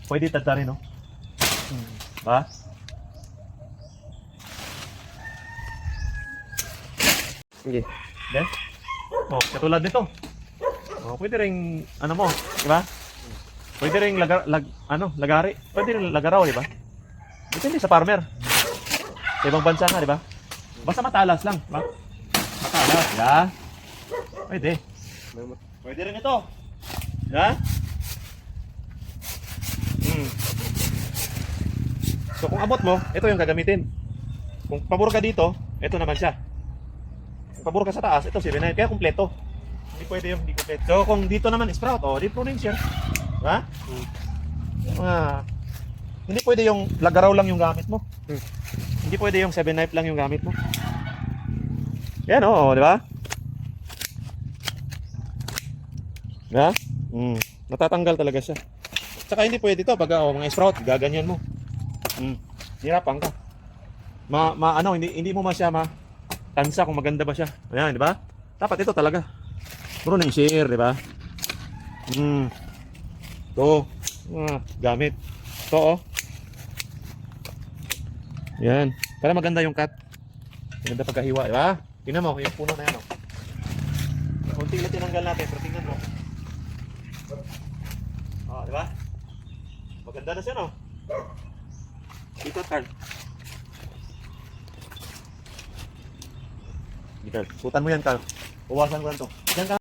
Pwede tadtarin, no? Ba? Sige. Then? Oh, katulad nito. Oh, pwede ring, ano mo, di ba? Pwede ring lagari. Pwede ring lagaraw, di ba? Depende sa farmer. Sa ibang bansa nga, di ba? Basta matalas lang, di ba? Matalas, ya. Pwede. Pwede rin ito. Ya? So kung abot mo, ito yung gagamitin. Kung pabor ka dito, ito naman siya. Kung pabor ka sa taas, ito 7.9. Kaya kumpleto. Hindi pwede yung hindi kumpleto. So kung dito naman sprout, di provincial. Ha? Hindi pwede yung lagaraw lang yung gamit mo. Hindi pwede yung 7 knife lang yung gamit mo. Yan di ba? Ha? Natatanggal talaga siya. Tsaka hindi pwede to pag mga sprout, gaganyan mo. Hirapan ka. Hindi mo masya tansa kung maganda ba siya. Ayan, di ba? Dapat ito talaga. Puro na share, di ba? To, gamit. To, Yan. Para maganda yung cut. Maganda pagkahiwa, di ba? Tingnan mo, yung puno na yan, Kunti lang tinanggal natin, pero tingnan mo. Di ba? Maganda na siya, no? Dito, Carl. Carl, sutan mo yan, Carl. Uwasan ko lang to. Diyan ka.